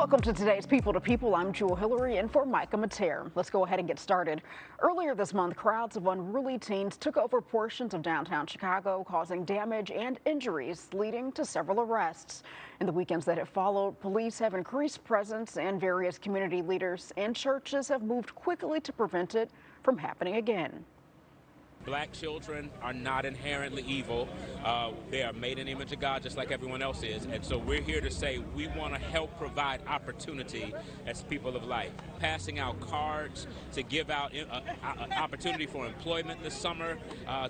Welcome to today's People to People. I'm Jewel Hillary in for Micah Mater. Let's go ahead and get started. Earlier this month, crowds of unruly teens took over portions of downtown Chicago, causing damage and injuries, leading to several arrests. In the weekends that have followed, police have increased presence, and various community leaders and churches have moved quickly to prevent it from happening again. Black children are not inherently evil. They are made in the image of God just like everyone else is. And so we're here to say we want to help provide opportunity as people of light. Passing out cards to give out opportunity for employment this summer,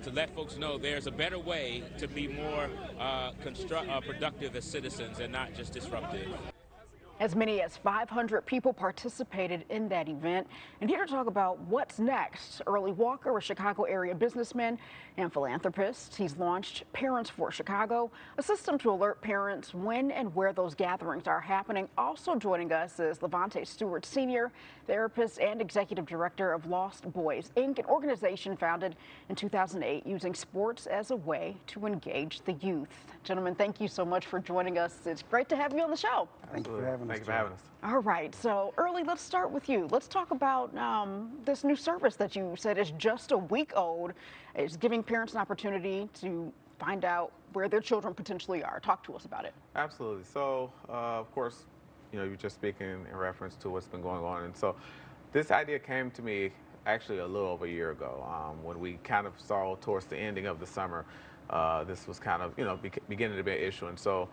to let folks know there's a better way to be more productive as citizens and not just disruptive. As many as 500 people participated in that event. And here to talk about what's next, Early Walker, a Chicago area businessman and philanthropist. He's launched Parents for Chicago, a system to alert parents when and where those gatherings are happening. Also joining us is Levante Stewart, senior therapist and executive director of Lost Boys, Inc., an organization founded in 2008 using sports as a way to engage the youth. Gentlemen, thank you so much for joining us. It's great to have you on the show. Thank you for having us. Thank you for having us. All right, so Early, let's start with you. Let's talk about this new service that you said is just a week old. It's giving parents an opportunity to find out where their children potentially are. Talk to us about it. Absolutely. So, of course, you're just speaking in reference to what's been going on. And so this idea came to me actually a little over a year ago when we kind of saw towards the ending of the summer, this was kind of, beginning to be an issue. And so,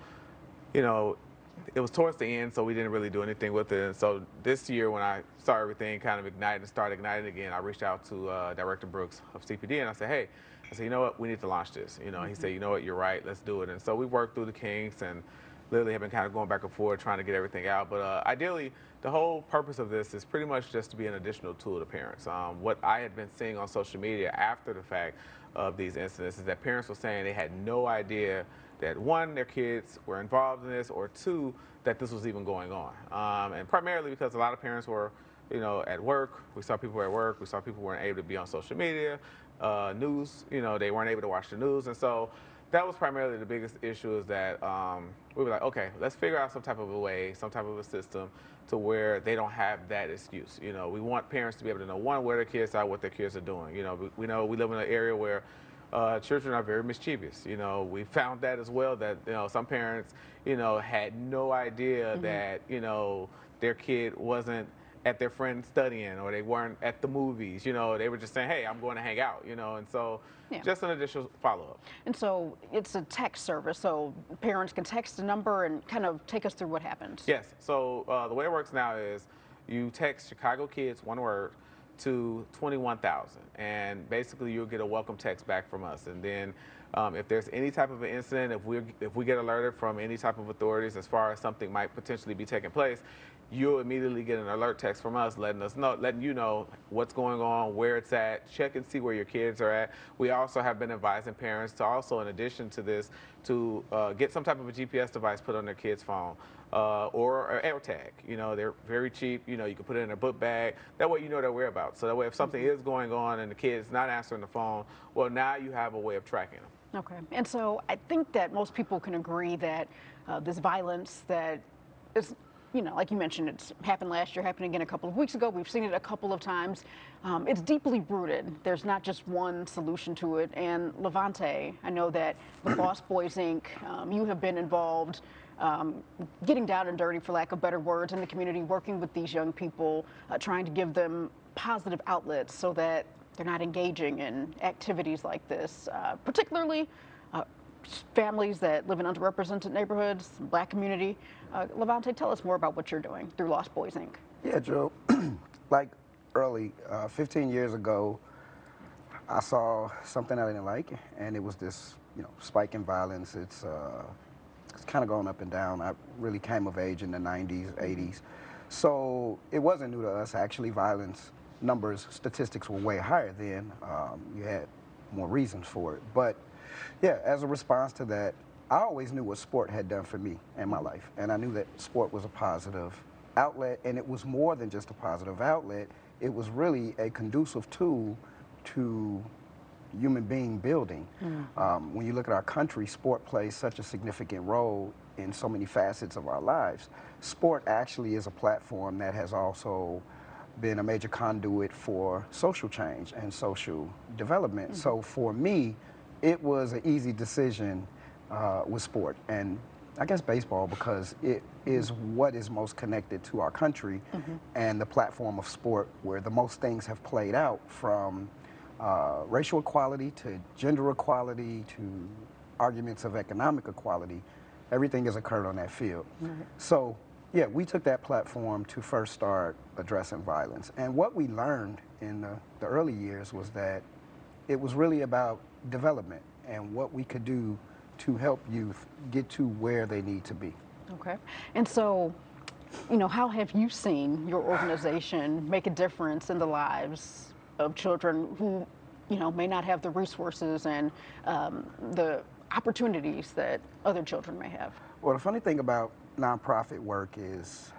it was towards the end, so we didn't really do anything with it. And so this year, when I saw everything kind of ignite and start igniting again, I reached out to Director Brooks of CPD, and I said, you know what, we need to launch this. He said, you know what, you're right, let's do it. And so we worked through the kinks and literally have been kind of going back and forth trying to get everything out. But ideally, the whole purpose of this is pretty much just to be an additional tool to parents. What I had been seeing on social media after the fact of these incidents is that parents were saying they had no idea that one, their kids were involved in this, or two, that this was even going on. And primarily because a lot of parents were, at work. We saw people at work. We saw people weren't able to be on social media, news. They weren't able to watch the news, and so that was primarily the biggest issue. Is that we were like, okay, let's figure out some type of a way, some type of a system to where they don't have that excuse. We want parents to be able to know, one, where their kids are, what their kids are doing. We know we live in an area where children are very mischievous. We found that as well, that some parents had no idea that their kid wasn't at their friend studying, or they weren't at the movies. They were just saying, hey, I'm going to hang out. And so just an additional follow-up. And so it's a text service, so parents can text a number and kind of take us through what happens. Yes. So the way it works now is you text Chicago Kids, one word, to 21,000, and basically you'll get a welcome text back from us. And then if there's any type of an incident, if we get alerted from any type of authorities as far as something might potentially be taking place, you'll immediately get an alert text from us letting you know what's going on, where it's at. Check and see where your kids are at. We also have been advising parents to also, in addition to this, to get some type of a GPS device put on their kid's phone. Or an AirTag. They're very cheap. You can put it in a book bag. That way you know their whereabouts. So that way if something is going on and the kid's not answering the phone, well, now you have a way of tracking them. Okay. And so I think that most people can agree that this violence that is, like you mentioned, it's happened last year, happened again a couple of weeks ago. We've seen it a couple of times. It's deeply rooted. There's not just one solution to it. And Levante, I know that with Lost Boys, Inc., you have been involved getting down and dirty, for lack of better words, in the community, working with these young people, trying to give them positive outlets so that they're not engaging in activities like this, particularly families that live in underrepresented neighborhoods, Black community. Levante, tell us more about what you're doing through Lost Boys, Inc. Yeah, Joe. Like Early, 15 years ago, I saw something I didn't like, and it was this, spike in violence. It's kind of going up and down. I really came of age in the 90s, 80s. So it wasn't new to us. Actually, violence numbers, statistics were way higher then. You had more reasons for it. But yeah, as a response to that, I always knew what sport had done for me in my life. And I knew that sport was a positive outlet, and it was more than just a positive outlet. It was really a conducive tool to human being building. When you look at our country, sport plays such a significant role in so many facets of our lives. Sport actually is a platform that has also been a major conduit for social change and social development. So for me, it was an easy decision with sport, and I guess baseball, because it is what is most connected to our country and the platform of sport where the most things have played out, from racial equality to gender equality to arguments of economic equality. Everything has occurred on that field. So yeah, we took that platform to first start addressing violence. And what we learned in the early years was that it was really about development and what we could do to help youth get to where they need to be. Okay. And so, you know, how have you seen your organization make a difference in the lives of children who, you know, may not have the resources and the opportunities that other children may have? Well, the funny thing about nonprofit work is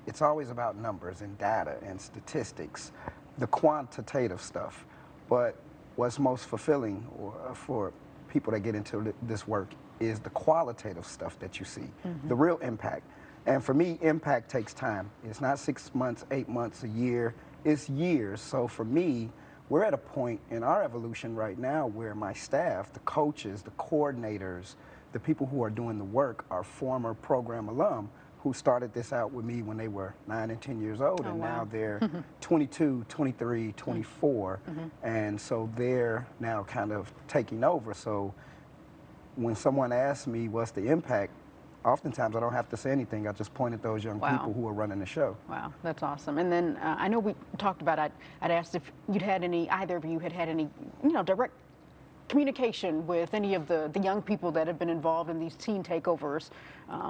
it's always about numbers and data and statistics, the quantitative stuff. But what's most fulfilling for people that get into this work is the qualitative stuff that you see, the real impact. And for me, impact takes time. It's not 6 months, 8 months, a year, it's years. So for me, we're at a point in our evolution right now where my staff, the coaches, the coordinators, the people who are doing the work are former program alum who started this out with me when they were 9 and 10 years old, and now they're 22, 23, 24, and so they're now kind of taking over. So when someone asks me what's the impact, oftentimes I don't have to say anything. I just point at those young people who are running the show. Wow, that's awesome. And then I know we talked about, I'd asked if you'd had any, either of you had had any, you know, direct communication with any of the young people that have been involved in these teen takeovers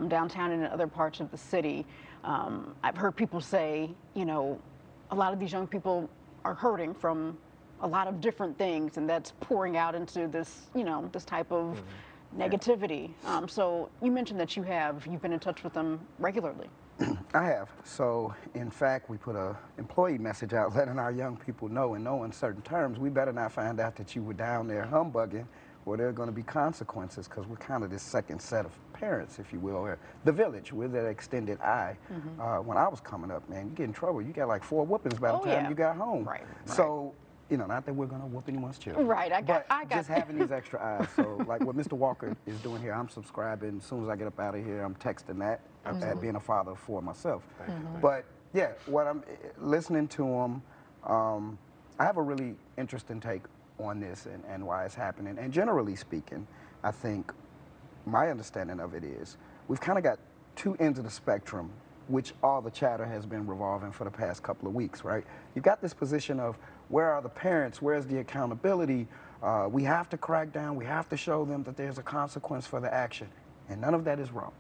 downtown and in other parts of the city. I've heard people say, you know, a lot of these young people are hurting from a lot of different things, and that's pouring out into this, you know, this type of negativity. So you mentioned that you've been in touch with them regularly. I have. So, in fact, we put a employee message out letting our young people know in no uncertain terms, we better not find out that you were down there humbugging, or there are going to be consequences, because we're kind of this second set of parents, if you will, or the village. We're that extended eye. When I was coming up, man, you get in trouble. You got like 4 whoopings by the time you got home. Right. So, you know, not that we're going to whoop anyone's children. Right, I got just having these extra eyes. So, like what Mr. Walker is doing here, I'm subscribing. As soon as I get up out of here, I'm texting that. At being a father of 4 myself. But yeah, what I'm listening to them, I have a really interesting take on this and why it's happening. And generally speaking, I think my understanding of it is we've kind of got 2 ends of the spectrum, which all the chatter has been revolving for the past couple of weeks, right? You've got this position of where are the parents, where's the accountability, we have to crack down, we have to show them that there's a consequence for the action, and none of that is wrong.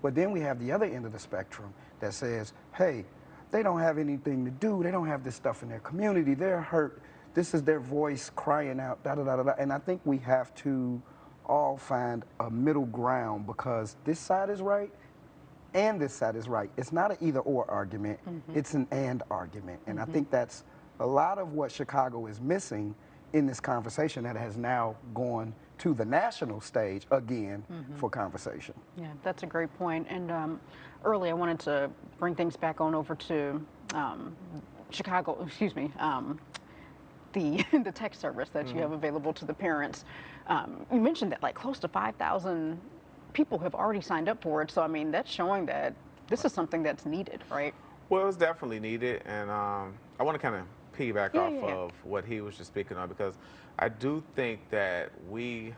But then we have the other end of the spectrum that says, hey, they don't have anything to do, they don't have this stuff in their community, they're hurt, this is their voice crying out, da da da da da. And I think we have to all find a middle ground, because this side is right and this side is right. It's not an either or argument, it's an and argument. And I think that's a lot of what Chicago is missing in this conversation that has now gone to the national stage again for conversation. Yeah, that's a great point. And early, I wanted to bring things back on over to Chicago, excuse me, the text service that you have available to the parents. You mentioned that like close to 5,000 people have already signed up for it. So, I mean, that's showing that this is something that's needed, right? Well, it's definitely needed, and I want to kind of piggyback off of what he was just speaking on, because I do think that we,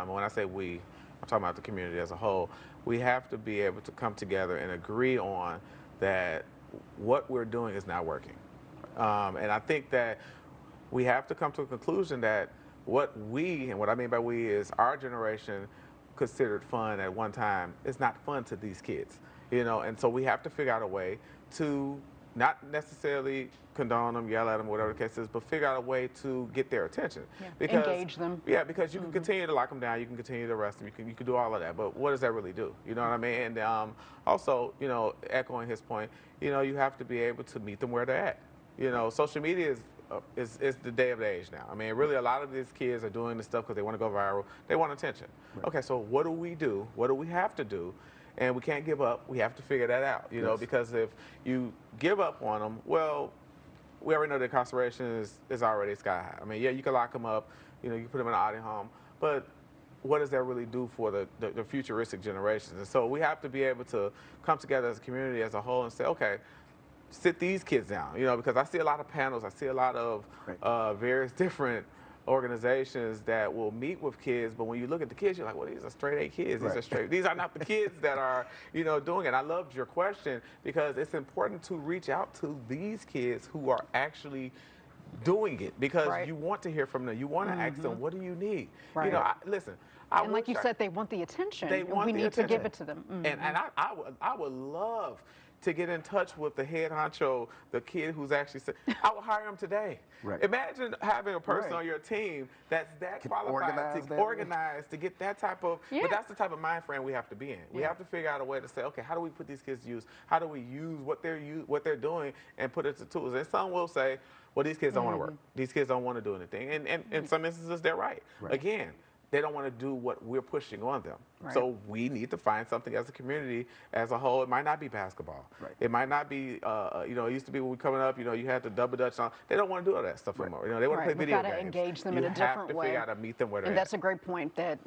when I say we, I'm talking about the community as a whole, we have to be able to come together and agree on that what we're doing is not working. And I think that we have to come to a conclusion that what we, and what I mean by we is our generation considered fun at one time, is not fun to these kids, you know, and so we have to figure out a way to not necessarily condone them, yell at them, whatever the case is, but figure out a way to get their attention. Because, engage them. Yeah, because you can continue to lock them down, you can continue to arrest them, you can do all of that, but what does that really do? You know what I mean? And also, you know, echoing his point, you know, you have to be able to meet them where they're at. You know, social media is is the day of the age now. I mean, really, a lot of these kids are doing this stuff because they want to go viral. They want attention. Right. Okay, so what do we do? What do we have to do? And we can't give up. We have to figure that out, you know, Yes. because if you give up on them, well, we already know the incarceration is already sky high. I mean, yeah, you can lock them up, you know, you can put them in an audio home, but what does that really do for the futuristic generations? And so we have to be able to come together as a community as a whole and say, okay, sit these kids down, you know, because I see a lot of panels, I see a lot of Right. various different organizations that will meet with kids, but when you look at the kids, you're like, well, these are straight A kids. These Right. are straight. These are not the kids that are, you know, doing it. I loved your question because it's important to reach out to these kids who are actually doing it because Right. you want to hear from them. You want to ask them, what do you need? Right. You know, listen. I And like you wish said, they want the attention. they and want we the need to give attention. it to them. And I would love to get in touch with the head honcho, the kid who's actually I would hire him today. Right. Imagine having a person Right. on your team that's that Can qualified organize to that. organize to get that type of Yeah. but that's the type of mind frame we have to be in. We Yeah. have to figure out a way to say, okay, how do we put these kids to use? How do we use what they're doing and put it to tools? And some will say, well, these kids don't want to work. These kids don't want to do anything. And in some instances they're right. Right. Again, they don't want to do what we're pushing on them. Right. So we need to find something as a community, as a whole. It might not be basketball. Right. It might not be, you know, it used to be when we coming up, you know, you had the double dutch on. They don't want to do all that stuff anymore. You know, they want Right. to play We've video got to games. engage them you in a different have to way. figure out how to meet them where they're And that's at. a great point, that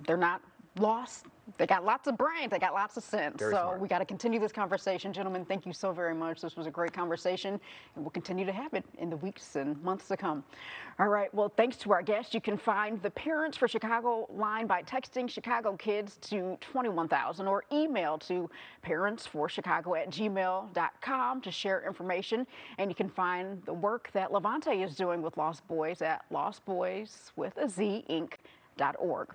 they're not lost. They got lots of brains. They got lots of sense. Very so smart. we got to continue this conversation. Gentlemen, thank you so very much. This was a great conversation, and we'll continue to have it in the weeks and months to come. All right. Well, thanks to our guests. You can find the Parents for Chicago line by texting Chicago Kids to 21,000 or email to parentsforchicago@gmail.com to share information. And you can find the work that Levante is doing with Lost Boys at lostboyswithaz.org.